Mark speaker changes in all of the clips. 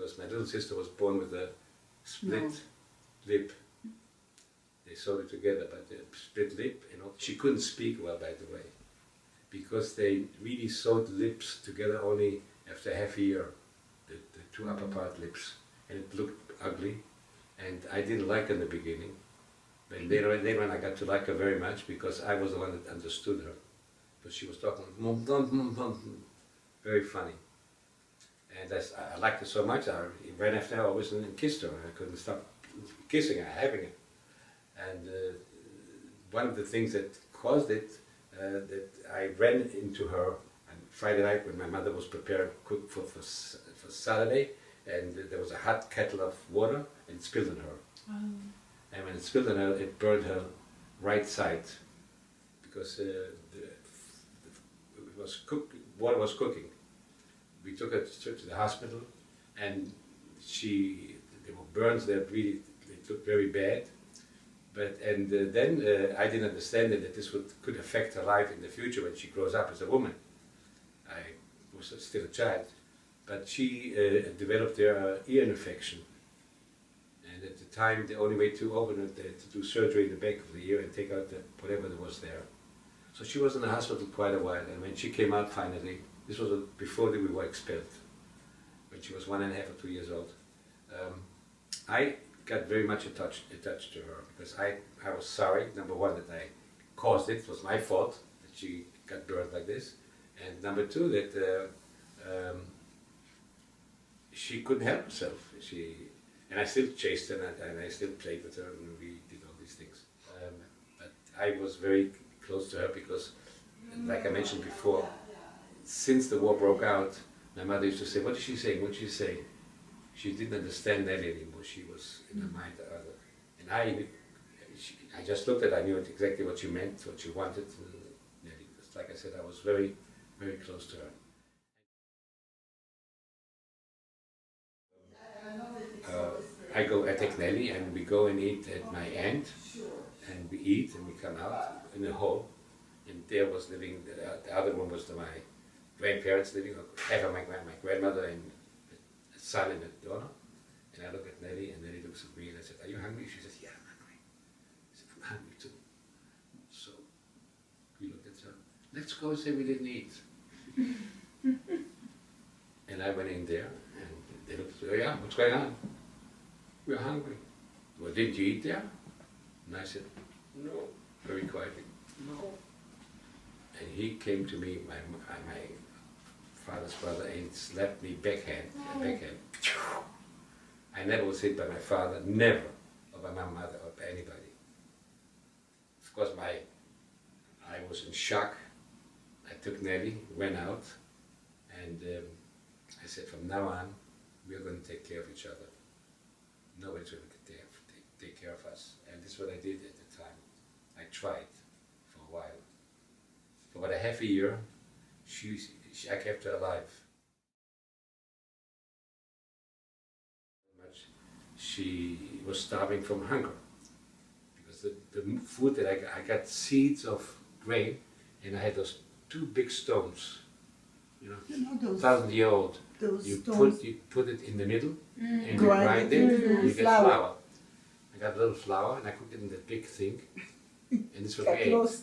Speaker 1: because my little sister was born with a split lip. They sewed it together, but the split lip, she couldn't speak well, by the way, because they really sewed the lips together only after half a year, the two upper part lips, and it looked ugly, and I didn't like her in the beginning. But later on I got to like her very much because I was the one that understood her. But she was talking very funny. And I liked her so much, I ran after her always and kissed her. I couldn't stop kissing her, having her. And one of the things that caused it, that I ran into her on Friday night when my mother was preparing to cook for Saturday, and there was a hot kettle of water, and it spilled on her. And when it spilled on her, it burned her right side, because water was cooking. We took her to the hospital, and there were burns that really looked very bad. Then I didn't understand that this could affect her life in the future when she grows up as a woman. I was still a child, but she developed her ear infection. And at the time, the only way to open it, to do surgery in the back of the ear and take out whatever that was there. So she was in the hospital quite a while, and when she came out finally, this was before we were expelled, when she was 1.5 or 2 years old. I got very much attached to her because I was sorry, number one, that I caused it. It was my fault that she got burned like this. And number two, that she couldn't help herself. And I still chased her and I still played with her and we did all these things. But I was very close to her because, like I mentioned before, since the war broke out, my mother used to say, "What is she saying? What is she saying?" She didn't understand Nelly anymore. She was in her mind the other. And I just looked at her, I knew exactly what she meant, what she wanted. Nelly, like I said, I was very, very close to her. I take Nelly and we go and eat at my aunt, and we eat and we come out in the hall, and there was living, the other room was my grandparents living, half of my grandmother and a son and a daughter. And I look at Nelly, and Nelly looks at me, and I said, "Are you hungry?" She says, "Yeah, I'm hungry." I said, "I'm hungry too." So we looked at her, "Let's go and say we didn't eat." And I went in there, and they looked at her, "Yeah, what's going on?" "We're hungry." "Well, didn't you eat there?" And I said, "No," very quietly, "No." And he came to me, my father's brother, and slapped me backhand. I never was hit by my father, never, or by my mother, or by anybody. Of course, I was in shock. I took Nelly, went out, and I said, from now on, we are going to take care of each other. Nobody's going to take care of us. And this is what I did at the time. I tried for a while. For about a half a year, I kept her alive. She was starving from hunger. Because the food that I got seeds of grain, and I had those two big stones, you know those 1,000-year-old. You put it in the middle, and you grind it, you get flour. I got a little flour, and I cooked it in that big thing, and this was what we ate.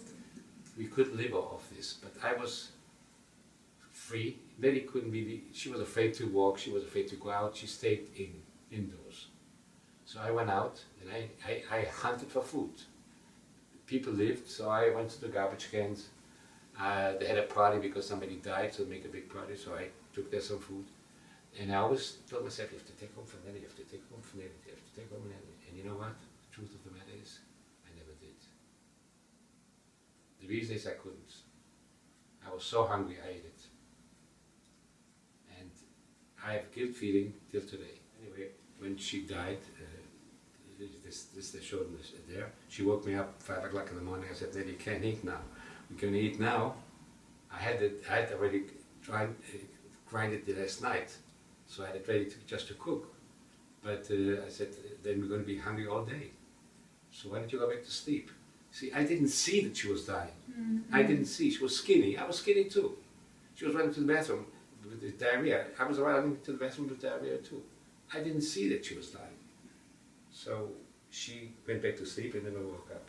Speaker 1: We could live off this, but I was free. Nelly couldn't really, she was afraid to walk, she was afraid to go out, she stayed indoors. So I went out, and I hunted for food. People lived, so I went to the garbage cans. They had a party because somebody died, so they make a big party, so I took there some food. And I always told myself, you have to take home for Nelly, you have to take home for Nelly, you have to take home for Nelly. And you know what? The truth of the matter is, I never did. The reason is I couldn't. I was so hungry, I ate it. And I have guilt feeling till today. Anyway, when she died, they showed this there. She woke me up 5 o'clock in the morning. I said, "Nelly, you can't eat now. We can eat now." I had already grind it last night, so I had it ready just to cook. But I said, then we're going to be hungry all day. So why don't you go back to sleep? See, I didn't see that she was dying. Mm-hmm. I didn't see. She was skinny. I was skinny too. She was running to the bathroom with diarrhea. I was running to the bathroom with diarrhea too. I didn't see that she was dying. So she went back to sleep and never woke up.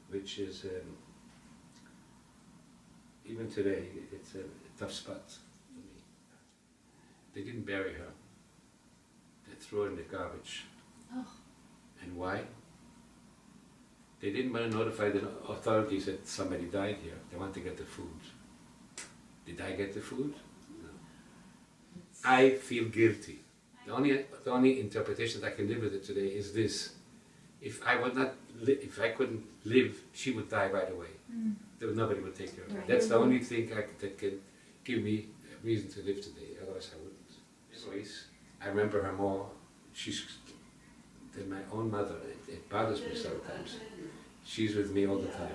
Speaker 1: Which is, even today, it's a tough spot for me. They didn't bury her. They threw her in the garbage.
Speaker 2: Oh.
Speaker 1: And why? They didn't want to notify the authorities that somebody died here. They want to get the food. Did I get the food? No. I feel guilty. The only interpretation that I can live with it today is this: if I couldn't live, she would die right away. Nobody would take care of her.
Speaker 2: Right.
Speaker 1: That's the only thing that can give me a reason to live today. Otherwise, I wouldn't. Anyways, I remember her more. She's than my own mother. It bothers me sometimes. She's with me all the time.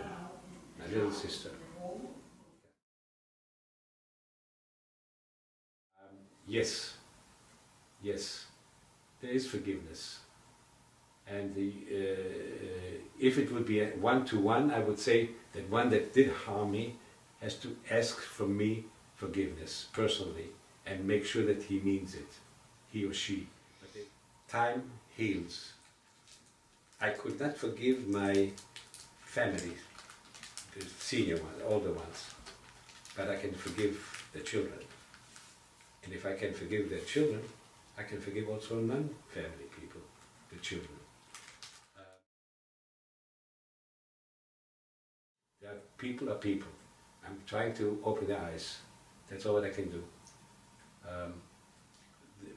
Speaker 1: My little sister. Yes. Yes. There is forgiveness. And if it would be a one-to-one, I would say that one that did harm me has to ask from me forgiveness personally and make sure that he means it, he or she. But time heals. I could not forgive my family, the senior ones, older ones, but I can forgive the children. And if I can forgive their children, I can forgive also non-family people, the children. People are people. I'm trying to open their eyes. That's all that I can do.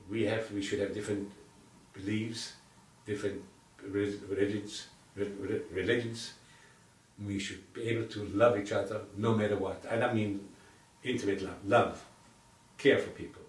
Speaker 1: We should have different beliefs, different religions. We should be able to love each other no matter what. I don't mean intimate love. Love. Care for people.